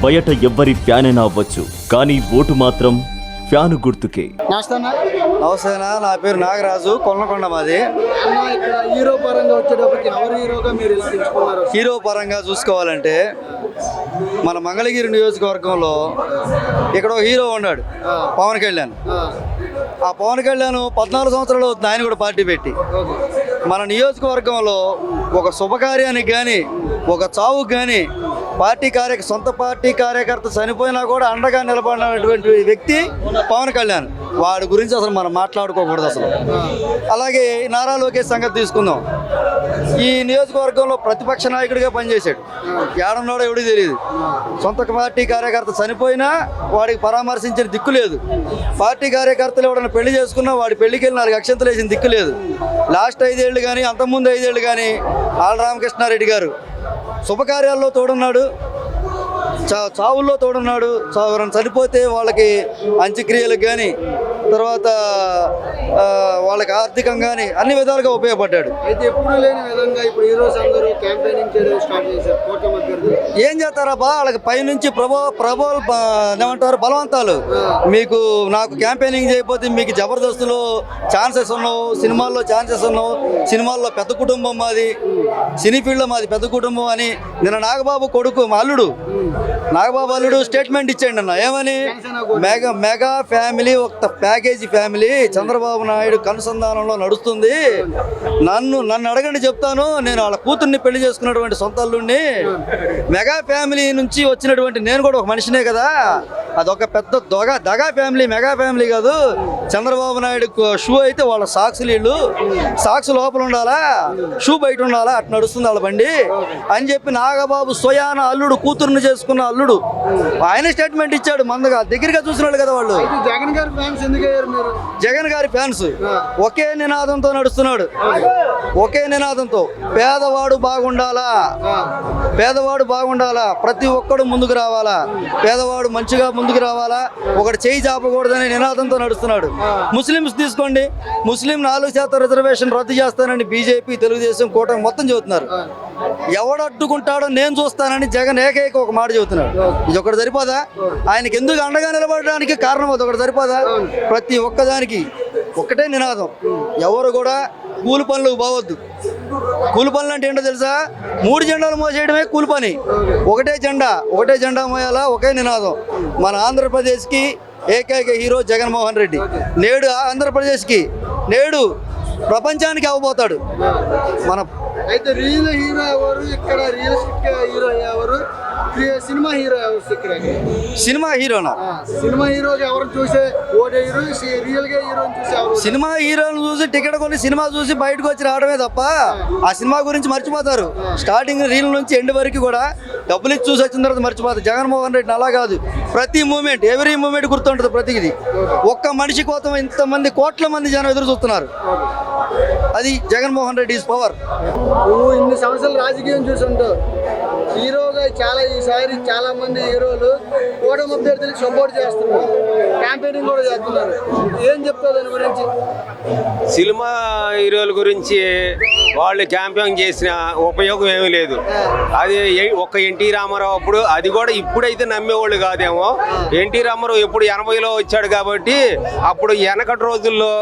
బయట ఎవ్వరి ఫ్యాన్ అయినా అవ్వచ్చు, కానీ ఓటు మాత్రం ఫ్యాను గుర్తుకే. నమస్తేనా, నా పేరు నాగరాజు, కొల్లకొండ మాది. హీరో పరంగా వచ్చేటప్పటికి ఎవరు హీరోగా మీరు ఎంచుకున్నారు? హీరో పరంగా చూసుకోవాలంటే మన మంగళగిరి నియోజకవర్గంలో ఇక్కడ ఒక హీరో ఉన్నాడు, పవన్ కళ్యాణ్. ఆ పవన్ కళ్యాణ్ 14 సంవత్సరాలు అవుతుంది ఆయన కూడా పార్టీ పెట్టి. మన నియోజకవర్గంలో ఒక శుభకార్యానికి కానీ ఒక చావుకు కానీ సొంత పార్టీ కార్యకర్త చనిపోయినా కూడా అండగా నిలబడినటువంటి వ్యక్తి పవన్ కళ్యాణ్. వాడి గురించి అసలు మనం మాట్లాడుకోకూడదు అసలు. అలాగే నారా లోకేష్ సంగతి తీసుకుందాం. ఈ నియోజకవర్గంలో ప్రతిపక్ష నాయకుడిగా పనిచేశాడు. ఏడన్నాడో ఎవడికి తెలియదు. సొంత పార్టీ కార్యకర్త చనిపోయినా వాడికి పరామర్శించిన దిక్కు లేదు. పార్టీ కార్యకర్తలు ఎవడన్నా పెళ్లి చేసుకున్నా వాడి పెళ్లికి వెళ్ళి 4 అక్షంతలు వేసిన దిక్కు లేదు. లాస్ట్ 5 ఏళ్ళు కానీ అంతకుముందు 5 ఏళ్ళు కానీ ఆళ్ళ రామకృష్ణారెడ్డి గారు శుభకార్యాల్లో తోడున్నాడు, చావుల్లో తోడున్నాడు. ఎవరైనా చనిపోతే వాళ్ళకి అంత్యక్రియలకు కానీ తర్వాత వాళ్ళకి ఆర్థికంగా కానీ అన్ని విధాలుగా ఉపయోగపడ్డాడు. అయితే ఎప్పుడు లేని విధంగా ఇప్పుడు హీరోస్ అందరూ క్యాంపెయినింగ్ చేయడం స్టార్ట్ చేశారు. కూటమి అభ్యర్థులు ఏం చేస్తారబ్బా, వాళ్ళకి పైనుంచి ఏమంటారు బలవంతాలు. మీకు నాకు క్యాంపెయినింగ్ చేయకపోతే మీకు జబర్దస్తులో ఛాన్సెస్ ఉన్నావు, సినిమాల్లో ఛాన్సెస్ ఉన్నావు, సినిమాల్లో పెద్ద కుటుంబం మాది, సినీ ఫీల్డ్లో మాది పెద్ద కుటుంబం అని నిన్న నాగబాబు కొడుకు మా అల్లుడు నాగబాబు అల్లుడు స్టేట్మెంట్ ఇచ్చాడు అన్న. ఏమని? మెగా ఫ్యామిలీ, ఒక ప్యాకేజీ ఫ్యామిలీ చంద్రబాబు నాయుడు కనుసంధానంలో నడుస్తుంది. నన్ను అడగండి చెప్తాను. నేను వాళ్ళ కూతుర్ని పెళ్లి చేసుకున్నటువంటి సొంత అల్లుడిని. మెగా ఫ్యామిలీ నుంచి వచ్చినటువంటి నేను కూడా ఒక మనిషినే కదా. అదొక పెద్ద దగా ఫ్యామిలీ, మెగా ఫ్యామిలీ కాదు. చంద్రబాబు నాయుడు షూ అయితే వాళ్ళ సాక్సులు, వీళ్ళు సాక్స్ లోపల ఉండాలా, షూ బయట ఉండాలా, అట్లా నడుస్తుంది వాళ్ళ బండి అని చెప్పి నాగబాబు స్వయాన అల్లుడు, కూతురుని చేసుకున్న అల్లుడు ఆయన స్టేట్మెంట్ ఇచ్చాడు. మందగా దగ్గరగా చూసినాడు కదా వాళ్ళు. జగన్ గారి ఫ్యాన్స్ ఎందుకు అయ్యారు మీరు? జగన్ గారి ఫ్యాన్స్ ఒకే నినాదంతో నడుస్తున్నాడు. ఒకే నినాదంతో పేదవాడు బాగుండాలా, పేదవాడు బాగుండాలా, ప్రతి ఒక్కడు ముందుకు రావాలా, పేదవాడు మంచిగా ముందుకు రావాలా, ఒకటి చేయి చాపకూడదనే నినాదంతో నడుస్తున్నాడు. ముస్లిమ్స్ తీసుకోండి, ముస్లిం 4% రిజర్వేషన్ రద్దు చేస్తానని బీజేపీ, తెలుగుదేశం, కూటమి మొత్తం చెబుతున్నారు. ఎవడు అడ్డుకుంటాడో నేను చూస్తానని జగన్ ఏకైక ఒక మాట చెబుతున్నాడు. ఇది ఒకటి సరిపోదా? ఆయనకి ఎందుకు అండగా నిలబడడానికి కారణం అది ఒకటి సరిపోదా? ప్రతి ఒక్కదానికి ఒక్కటే నినాదం, ఎవరు కూడా కూలి పనులకు పోవద్దు. కూలి పనులు అంటే ఏంటో తెలుసా? 3 జెండాలు మోసేయడమే కూలి పని. ఒకటే జెండా మోయాలా, ఒకే నినాదం. మన ఆంధ్రప్రదేశ్కి ఏకైక హీరో జగన్మోహన్ రెడ్డి. నేడు ఆంధ్రప్రదేశ్కి, నేడు ప్రపంచానికి అవ్వబోతాడు. మన అయితే రియల్ హీరో ఎవరు ఇక్కడ? రియలిస్టిక్ హీరో ఎవరు? సినిమా హీరో ఎవరు ఇక్కడ? సినిమా హీరోనా? సినిమా హీరోకి ఎవరు చూసే ఓటే హీరో, రియల్ గా హీరోని చూసే ఎవరు? సినిమా హీరోని చూసి టికెట్ కొని సినిమా చూసి బయటకు వచ్చి రావడమే తప్ప ఆ సినిమా గురించి మర్చిపోతారు. స్టార్టింగ్ రీల్ నుంచి ఎండ్ వరకు కూడా డబ్బులు ఇచ్చి చూసి వచ్చిన తర్వాత మర్చిపోతారు. జగన్మోహన్ రెడ్డి అలా కాదు. ప్రతి మూమెంట్, ఎవ్రీ మూమెంట్ గుర్తుంటుంది ప్రతిది. ఒక్క మనిషి కోసం ఇంతమంది కోట్ల మంది జనం ఎదురు చూస్తున్నారు. అది జగన్మోహన్ రెడ్డి ఈజ్ పవర్. నువ్వు ఇన్ని సంవత్సరాలు రాజకీయం చూసుంటావు. హీరోగా ఈసారి చాలా మంది హీరోలు కూటమి అభ్యర్థులకు సపోర్ట్ చేస్తున్నారు, క్యాంపెయినింగ్ కూడా చేస్తున్నారు. ఏం చెప్తావు దాని గురించి? సినిమా హీరోల గురించి వాళ్ళు క్యాంపెయిన్ చేసిన ఉపయోగం ఏమీ లేదు. అది ఒక్క ఎన్టీ రామారావు అప్పుడు, అది కూడా ఇప్పుడైతే నమ్మేవాళ్ళు కాదేమో. ఎన్టీ రామారావు ఎప్పుడు 80లో వచ్చాడు కాబట్టి అప్పుడు వెనకటి రోజుల్లో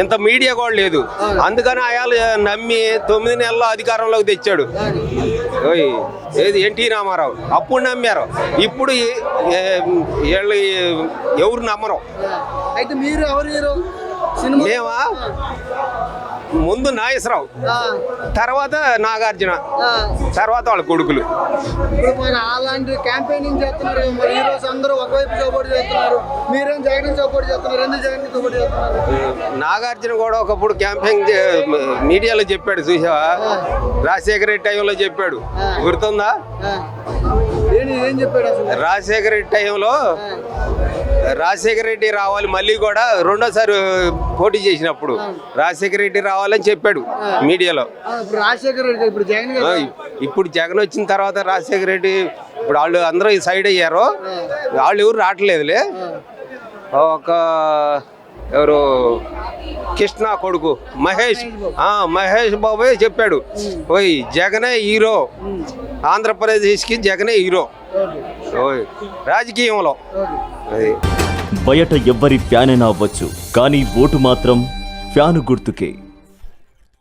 ఇంత మీడియా కూడా లేదు. అందుకని అయాలు నమ్మి 9 నెలల్లో అధికారంలోకి తెచ్చాడు ఏది ఎన్టీ రామారావు. అప్పుడు నమ్మారు, ఇప్పుడు వీళ్ళు ఎవరు నమ్మరు. అయితే మీరు ఎవరు హీరో? మేమా ముందు నాగేశ్వరరావు, తర్వాత నాగార్జున, తర్వాత వాళ్ళ కొడుకులు. అలాంటి క్యాంపెయినింగ్ చేస్తున్నారు. మరి హీరోస్ అందరూ ఒకవైపు సపోర్ట్ చేస్తున్నారు, మీరేం జగన్ సపోర్ట్ చేస్తున్నారు. ఎందుకు జగన్ సపోర్ట్ చేస్తున్నారు? నాగార్జున కూడా ఒకప్పుడు క్యాంపెయిన్ మీడియాలో చెప్పాడు, చూసావా? రాజశేఖర రెడ్డి టైంలో చెప్పాడు, గుర్తుందా? ఏం చెప్పాడు అసలు? రాజశేఖర రెడ్డి టైంలో రాజశేఖర రెడ్డి రావాలి, మళ్ళీ కూడా రెండోసారి పోటీ చేసినప్పుడు రాజశేఖర రెడ్డి రావాలని చెప్పాడు మీడియాలో. రాజశేఖర రెడ్డి ఇప్పుడు జగన్ వచ్చిన తర్వాత రాజశేఖర రెడ్డి ఇప్పుడు వాళ్ళు అందరూ ఈ సైడ్ అయ్యారు. వాళ్ళు ఎవరు రావట్లేదులే. ఒక ఎవరు కృష్ణ కొడుకు మహేష్ బాబు చెప్పాడు, ఓయ్ జగనే హీరో, ఆంధ్రప్రదేశ్కి జగనే హీరో. రాజకీయంలో అది బయట ఎవ్వరి ఫ్యాన్ అయినా అవ్వచ్చు, కానీ ఓటు మాత్రం ఫ్యాను గుర్తుకే.